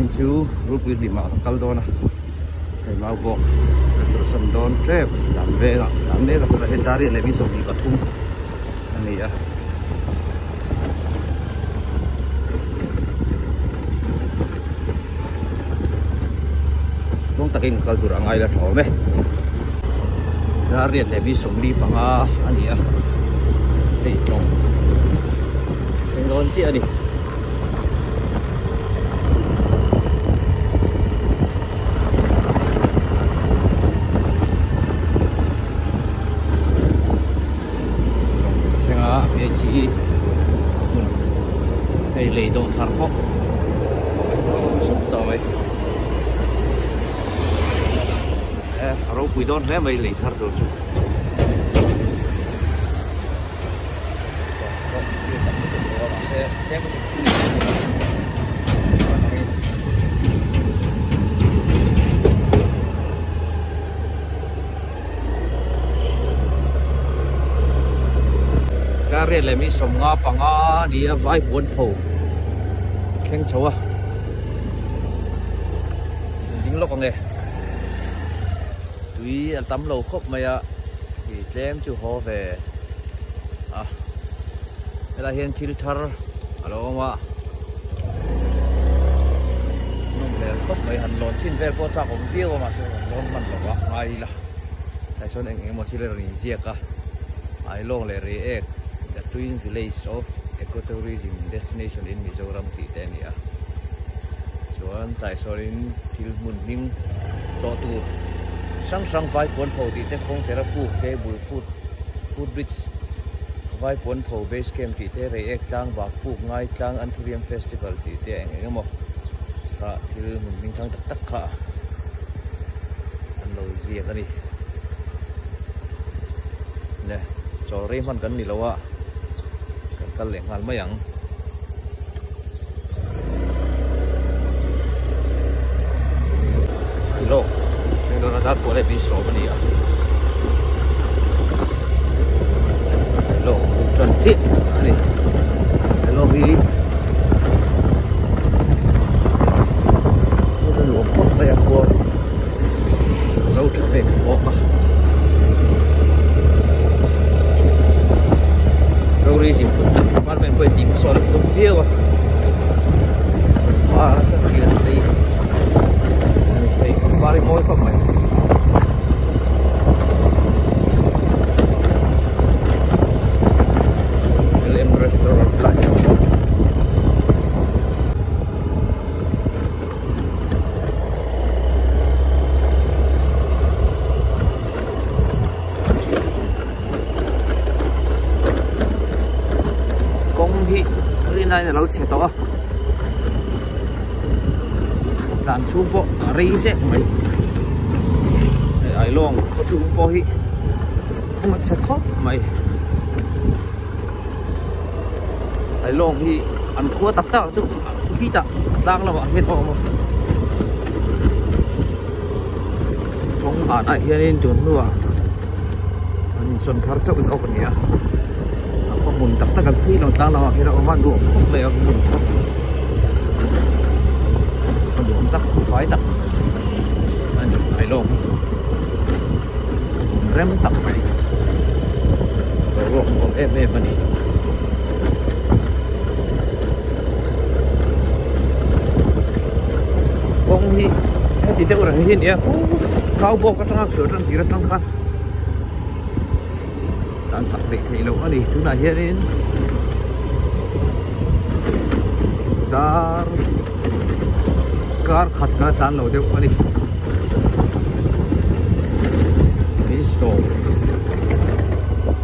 anh chú rút đi mà câu đó nè thầy mau bộ rồi sân đón trép làm về rồi làm đấy là có hiện tại này ví dụ như có thun anh này à không takin kalau turang air lah soalnya hari ini ví dụ đi bằng anh này à đây trong cái đón xe đi chị đây lấy đồ thar po sụp tao mày rồi quý đón thế mày lấy thar đồ chứ riêng là mi sông ngõ bằng ngõ đi vài cuốn hồ khen cháu à dính lốc này túi tắm lầu khóc mày ạ thì em chịu ho về à đây là hiện filter alo mà nông về khóc mày hẳn lon xin về có chắc cũng tiêu mà sao lon mình là quá ai là tại sao anh một chiếc là gì cả ai lon là riêng the twin village of ecotourism destination in Mizoram Titania. So anh tại sao đến til mun ning to tu sang vai pon phô tite không sẽ ra phụ cái buổi food bridge vai pon phô base camp tite re ek tang ba phụ ngay tang Anthurium festival tite anh em mo sa til mun ning thang tak kha anh lo gì cái đi nè cho rem han kan ni lawa kan leng hal mayang hello nên nó đã có lại bị sổ bên này hello tròn chết này hello đi nó đủ một đây của dấu trở về phố tourism bạn mình quay tìm số lượng công việc và rất là gì thấy không bao nhiêu mối không này lên restaurant lại này là lâu xe to đàn chú bộ ri sẽ mấy ai luôn có chú bộ hi không sẽ khó mày ai luôn hi ăn cua tắc tạo chứ khi tắc đang là bạn hết không không bạn ai hiện chuẩn luôn anh xuân thar châu giàu phần nhá muốn tập tất cả khi nó đang là khi nó có đủ không về muốn tập còn đủ tập cũng phải tập anh phải luôn rem tập này rồi còn em này bông hi thì tôi là hiện ya kau bok cái trang sửa trang tira trang khăn sản xuất để thấy lâu đi chúng ta hiện đến car khát cái tan lâu được đi đi số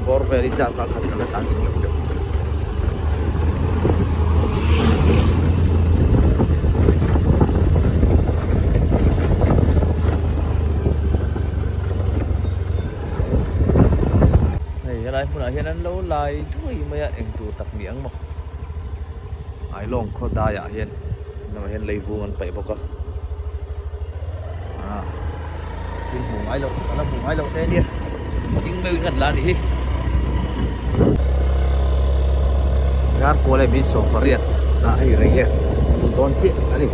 bor về đi car khát cái tan lâu được này phụ nữ hiện anh lâu lại thôi mấy anh tụ tập miếng mà ai long khó đa ya hiện nó hiện lấy vuông anh phải bao cơ à tin vùng ai lâu nó vùng ai lâu thế đi nhưng mấy gần là đi gar cô lại bị sổ bariat đã hay rồi kia tụ đón chuyện đi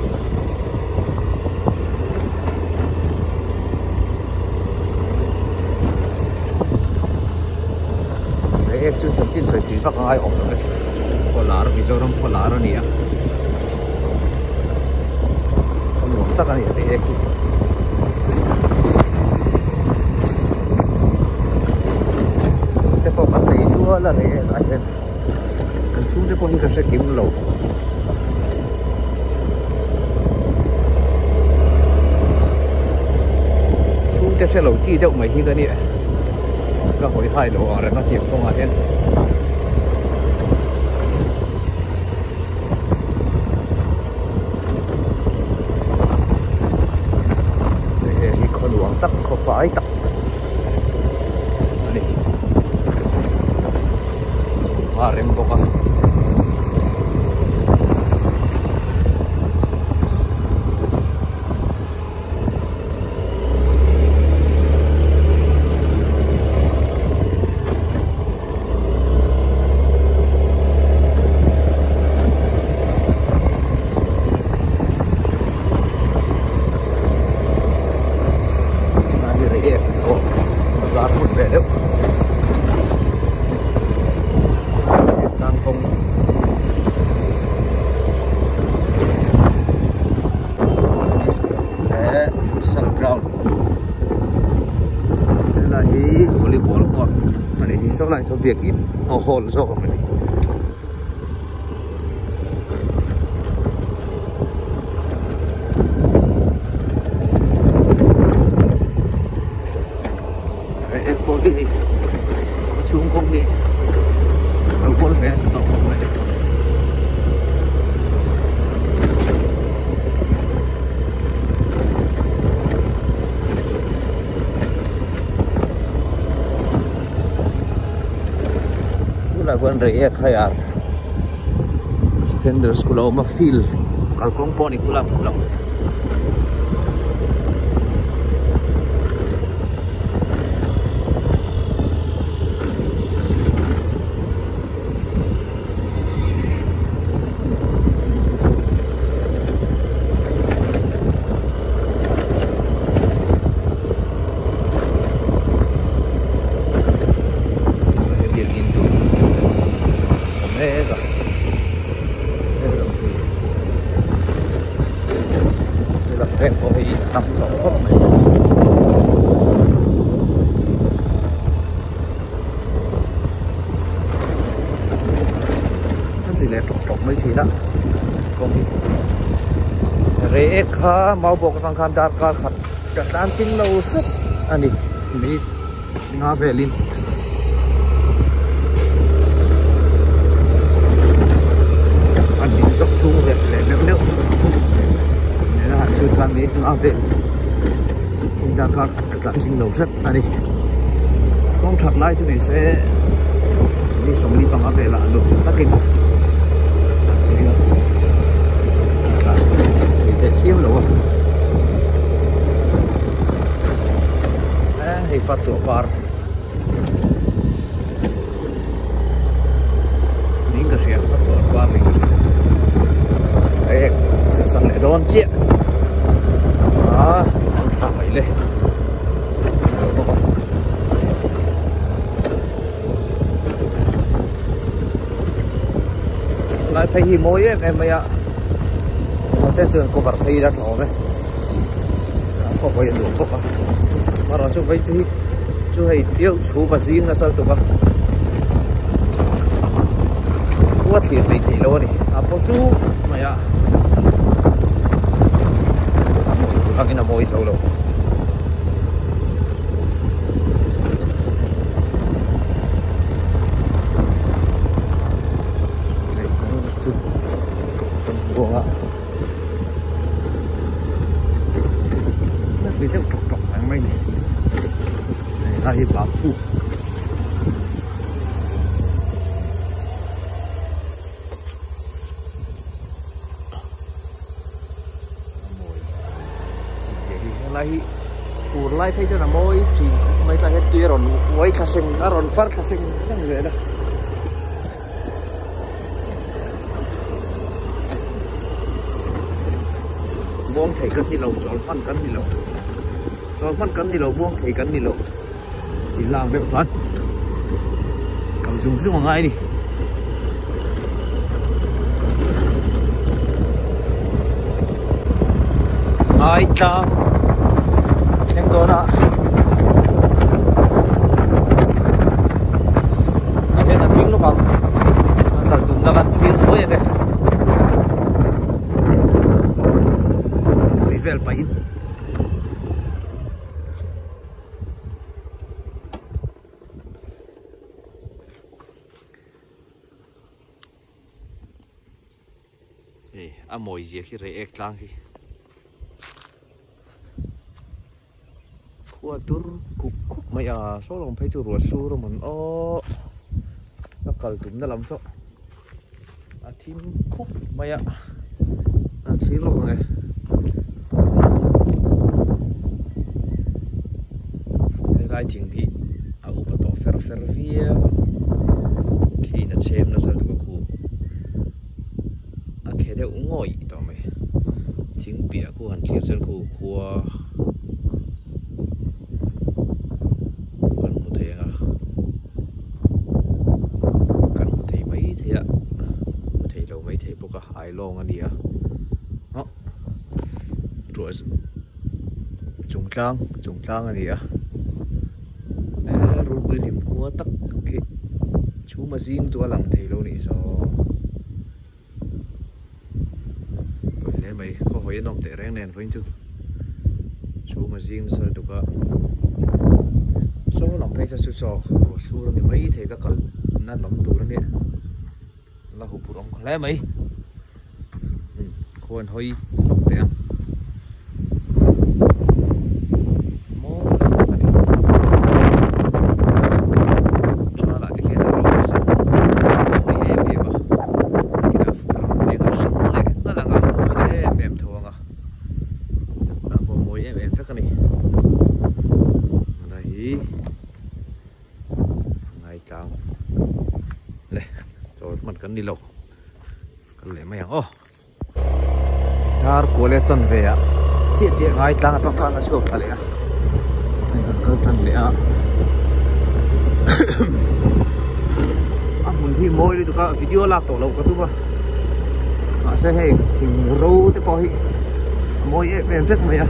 chú chân chín sợi thủy vác ngay ổn rồi phò lá rồi bây giờ phò lá rồi nè không muốn tắc anh này xuống tới phố bắt này đua là để lại gần cần xuống tới phố như cái sẽ kiếm lẩu xuống tới xe lẩu chi đâu mày như cái nàyก็หอยไทยหลวงแล้วก็เทียบเข้ามาเองนี่คนหลวงตักเขาฝ่ายตักนี่มาเร็งบอกว่าsố lại số việc ít hồ hồn số của mình em có đi có xuống không đi đâu có phải sẽ tao không vậy Bukan reak kayak secondary school oma feel kalau kompon pulang tập tổ khóc này cái gì này trọc mấy thứ đó còn đi rễ khá mau bọc thằng khăn đạt cả khát cả đan tinh lâu rất anh đi đi ngã về lên anh đi dọc chung về để nước sự can đi ngã về chúng ta có làm sinh đầu rất anh đi con thật lại cho mình sẽ đi sống đi bằng ngã về là được rất tắc kinh thì để xiêm lỗ thì phát tổ par những cái xe phát tổ par những cái xe sẽ sẵn lại đón chiếc phải lên lại thấy hi mối em mày ạ nó sẽ trường có vật thi đã thỏ đấy có phải đủ không mà nó chung với chú hay tiêu chú và riêng là sao tụi con chú thì bị thì luôn đi có chú mày ạ cái nào môi sâu đâu này cũng chút buông ạ nó bị theo trọc hàng mấy này này là bảo phụ lại phủ lại thấy cho là môi chỉ mấy ta hết tia rồi quay cả sinh đã rồi phát cả sinh sang rồi đó buông thầy cân đi lầu tròn phân cân đi lầu tròn phân cân đi lầu buông thầy cân đi lầu chỉ làm việc phân cầm zoom zoom ngay đi ai ta xem tôi đó đây là tiếng lúc không là tụm nó vẫn tiếng suối vậy đi về phải mồi gì khi rễ lang khi qua tur cục mày số lòng phải chịu ruột su rồi mình nó cần tụm nó làm sao thím cúc mày xí luôn này cái gai chỉnh thị úp vào tổ ferrovia khi nó xem nó sao được khu cái đấy cũng ngồi đó mày chính bịa của hành chiếc chân khu cần một thế cần một thế mấy thế ạ một thế đâu mấy thế bốc hai lon anh đi đó rồi trùng trang anh đi rồi bây điểm của tắc chú mà zin tôi làm thầy lâu này sao mày có hỏi nó để rèn nền với chứ chú mà riêng sao được cả số lòng phải cho số số là mấy thì các con nó lắm tụ đó nè là hụt bụng lấy mấy con hơi lọc tiền cần đi lâu cần lấy mấy hàng thar cố lên chân về ạ chị ngay tăng trong thang nó chụp lại ạ cần chân lẽ muốn đi môi đi được cả video lạc tổ lâu cả tu mà sẽ hay thì râu tới coi môi em rất mấy ạ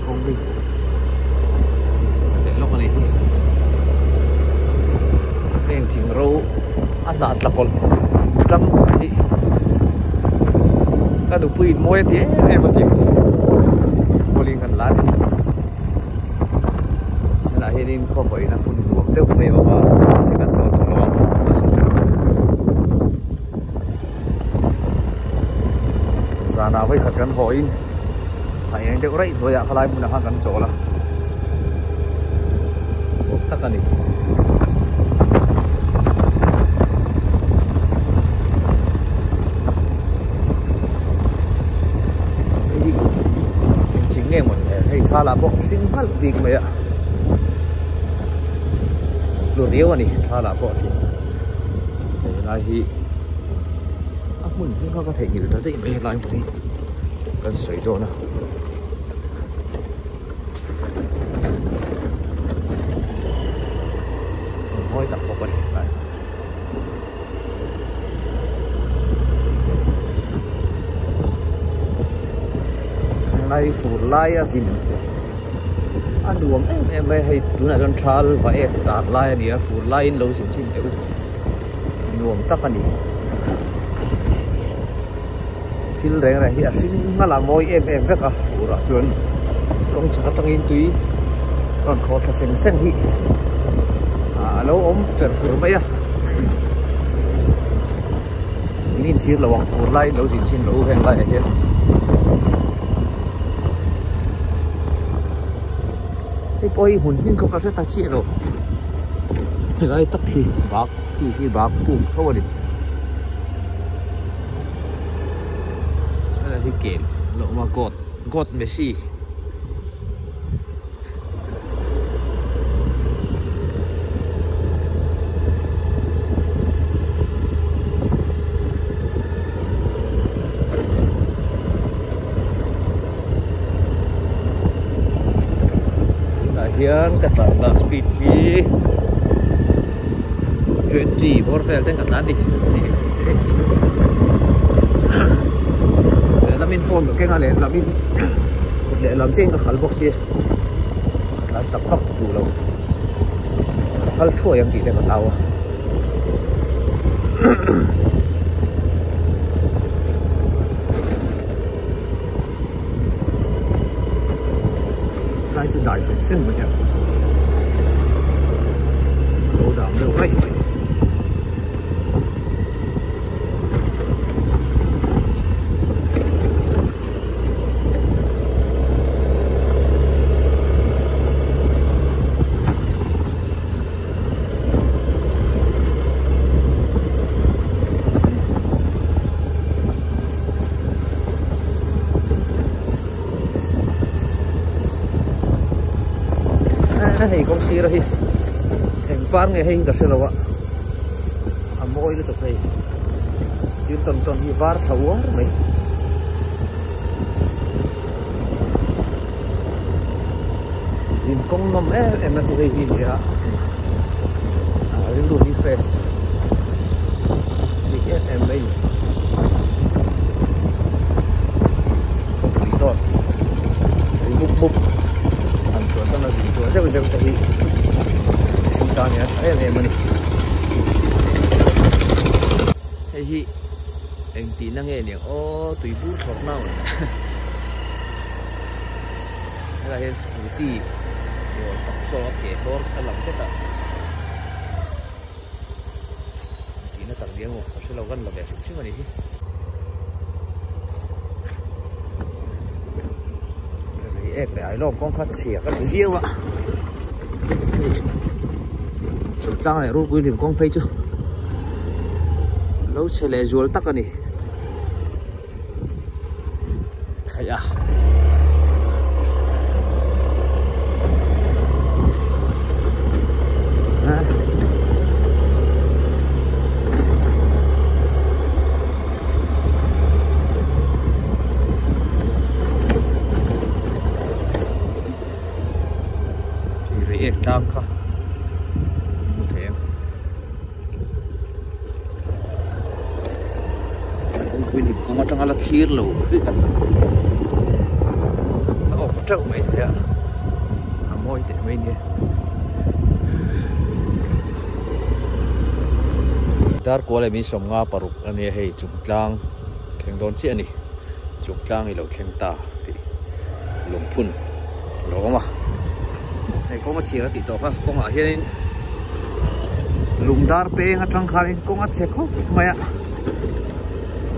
không đi để lúc này yang ching ro asa tlakol tram ni ka du pui moe ti e ma ti boling kan la la herin kho boi na kun du te me ba se kan chol to lo so se sana vai khat kan hoin thai ang de rai doya khalai mun ha kan chola takani nghe một hay cha là bộ sinh phát việc mày ạ đồ điếu này cha là bộ thì này thì mình không có thể nhìn thấy gì mấy lại một tí cần sấy đồ nào hơi tập một bên này này phủ lai à xin anh đuổi em hay đứa nào con trai và em giạt lai đi phủ lai lâu xin xin tiểu đuổi tắc anh đi thì đấy này hiện sinh mà làm môi em rất à phủ ra chuẩn công trạng tăng in túy còn khó thật sen thị lâu ốm chuyển phủ mấy à nhìn xin là bằng phủ lai lâu xin lâu hẹn lại hiện cái bôi hồn hin không có sẽ ta chia rồi cái tắc thì bạc bùn thôi đi đây là cái kiện lộ mà gọt Messi hiện cái tận speed kì 20 Borfel ten Atlantic lamin form ke nga le lamin le lam cheng ka khal box si la chap khap du lo khal thua yang ti te ka lawa lai su dai sen sen mo ya lo dam lo hai này công ty rồi thành ban ngày hình cả sự là mỗi cái tục này chuyên tuần đi var thấu mấy xin công năm em là thuộc về gì vậy ạ đến đi face thì em đây không lý do thấy bục bục sana sih cuma saya bisa tadi sintanya em ni hi em tin nang nghe ô tùy bút hoặc nào hay là hiện scooty rồi tóc xóa kẻ hor ta làm cái ta tin nó tặng điên một số lâu gần là đẹp chút mà điเอกเลยลองกองคัดเสียกันเยอะวะสุดท้ายรูปวิลิมกองไปจูแล้วเชลจูลตักกันนี่ขยะดังค่ะมุเทงวินิก็มาตั้งอะไรคีร์โลด้วยกันแล้วออกเจ้าไม่ใช่อะหามอยแต่ไม่เนี่ยดาร์กัวเลยมีสมงาปรุกอันนี้ให้จุกลางแข่งโดนเชี่ยนี่จุกลางให้เราแข่งตาที่ลงพุ่นลงมาnày có một chiếc tí tỏ ha, có mà hiện lùng đar pe ngắt trăng khai có ngắt xe khóc mày ạ,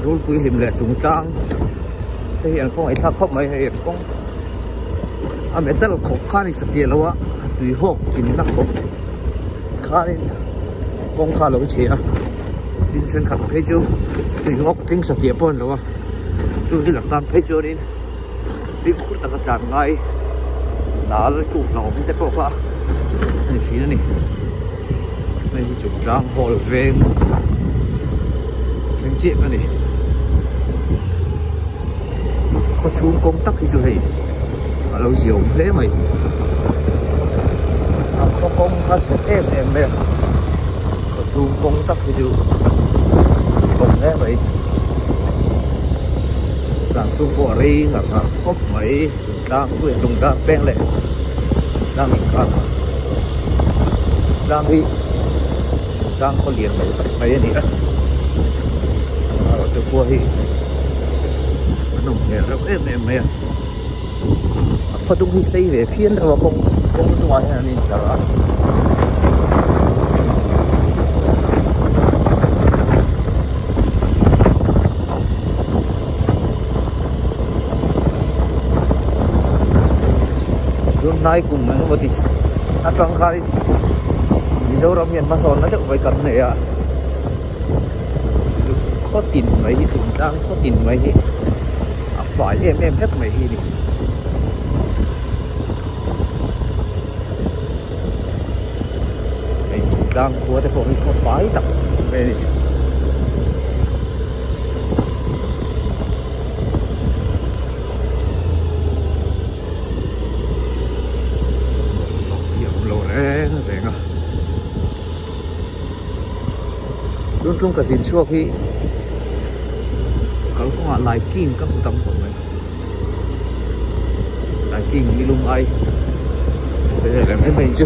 rồi quý hiểm lệ chúng trang, thế hiện có ai thắc khóc mày hiện có, mẹ ta là khóc khai đi sập kia lâu á, tùy hộp thì nát khóc, khai con khai lâu chế à, tin chân khẩn thấy chưa, tùy hộp tính sập kia pon lâu á, tôi đi lạc tan thấy chưa đi, đi khúc ta cắt ngay đã lấy cục lỏng bên tay qua này phía này này chụp trang hồi về cánh chim này có xuống công tắc thì chưa thấy lâu chiều thế mày không công ta sẽ em đây có xuống công tắc thì chưa chỉ công thế vậy làm xuống bỏ đi là có mấy đang quyền đồng đang bén lệ đang mình còn đang đi đang có liền đầu tất mấy này nữa ở chỗ qua thì nồng nghề rất em mấy à có đúng khi xây về phiên rồi không ngoài này cả nay cùng mấy cái thì trăng khai dấu ra miền Mason nó chắc phải cần này à khó tìm mấy thùng đang khó tìm mấy phải em chắc mấy đi đang của thì có phải tập về đi tung cả xin xua khi kalau ko nga live king ka utang ko may live king ilung ai sẽ làm cái mình chứ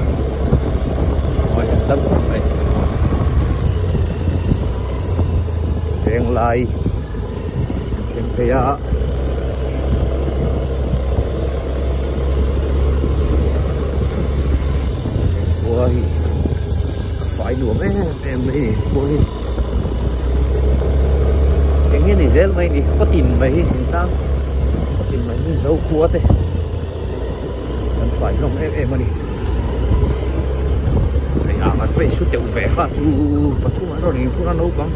ngoài tâm của mình đèn lại trên phía ôi phải đuổi em đi ôi cái nghe thì dễ mày đi có tìm mày thì tao có tìm mày như dấu cua thế cần phải lòng em mà đi này à mà phải suốt tiểu vẻ khác chú bắt thu mà rồi thì thu ăn nấu bằng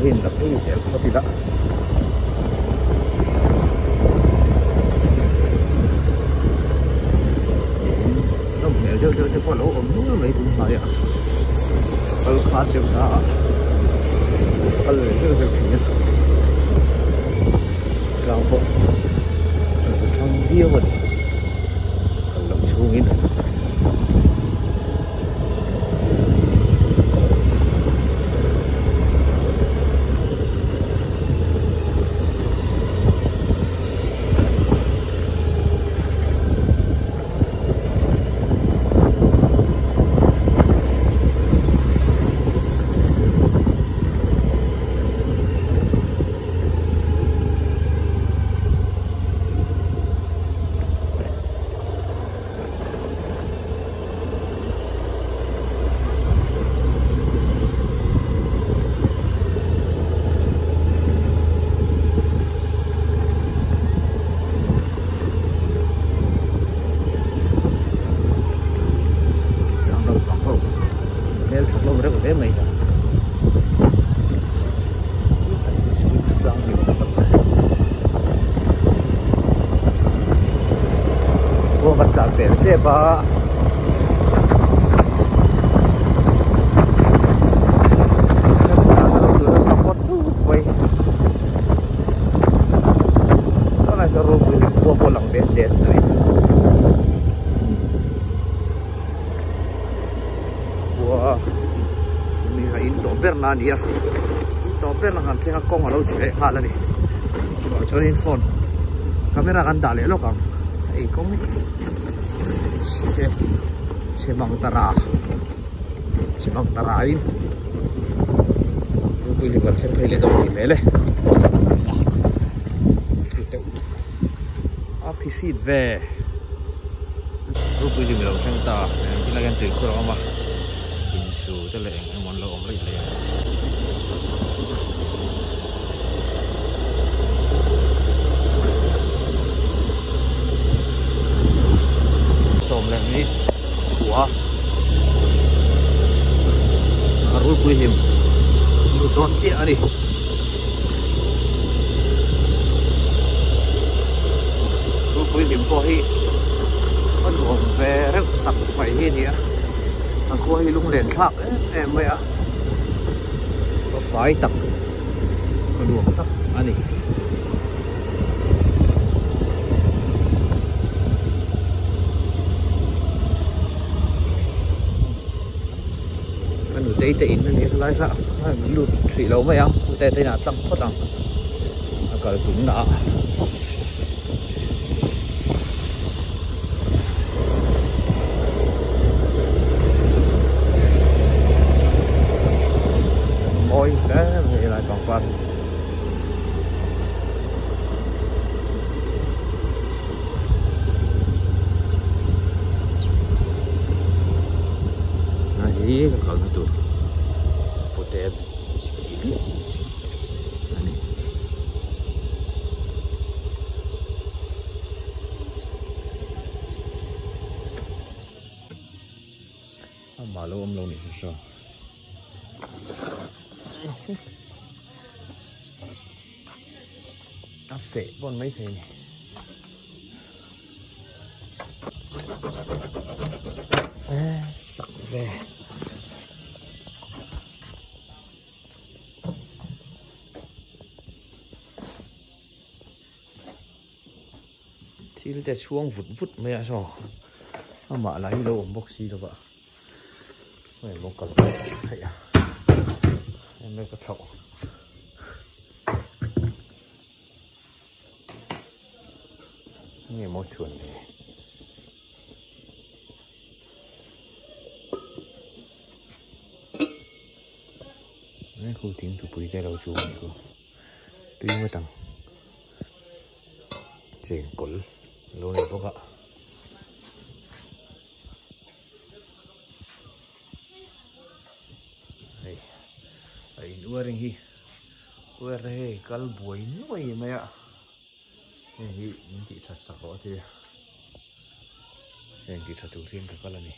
hình là cái sẽ có gì đó không nếu cho có lỗ ổn nữa mấy cũng phải à kalau khá chịu đó kalau rất là chuyện cao bộ trong video mình kalau xuống in thế bà sao có chút vậy sau này sao rồi mới được tua bộ lòng đèn đèn này wow mình phải in tổ bên nào đi à tổ bên là làm thế con ở đâu chỉ hạ là đi bảo cho nên phone camera kan dale lo kam ei kom Cemang tarain Rupui liban sen pele do ni mele api sit ve Rupui liban sen ta ni lagan tu ko ma insu te le en mon lo om le le som lên đi của rùi quy hiểm một đòn chia đi rùi quy hiểm có hi con của về rất tập phải hi nhỉ thằng cô hi lung lên sạc em vậy à có phải tập có đùa tập anh đi tây tây in này lại cả lụt thủy lâu mấy không tây tây nào tăng có tăng cả cũng đã môi cái này lại còn quan này kalau betul putih ini malu om lo ni susah phệ bọn mấy thế này sắc về xí te xuống vụt vụt mẹ sao mà lấy đâu bốc xí đâu vậy mày bốc cần hay à em mới có thầu nghe mốt chuồn này cái khu tiếng tụi bụi tay đầu chuồn này cô tuy mới tăng trên cột lô này bốc ạ đây đây nữa đây hi quê đây cá bùi nuôi mày ạ này hi những chị thật sặc đó thì này chị thật thường xuyên cái này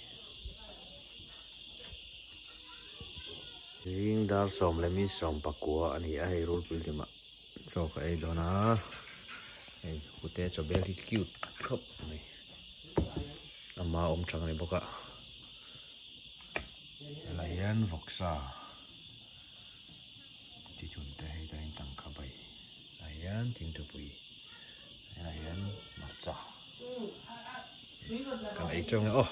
riêng dar som là mi som bạc của anh ấy hay roll pin thì mà so cái đó na này cụ thể cho bé thì cute khóc này mà ôm trăng này bốc ạ lại ăn vọc sa chỉ chuẩn tay hay tay chẳng khá bay lại ăn tiếng tụi bụi lại ăn mặt trà cái này trong này ô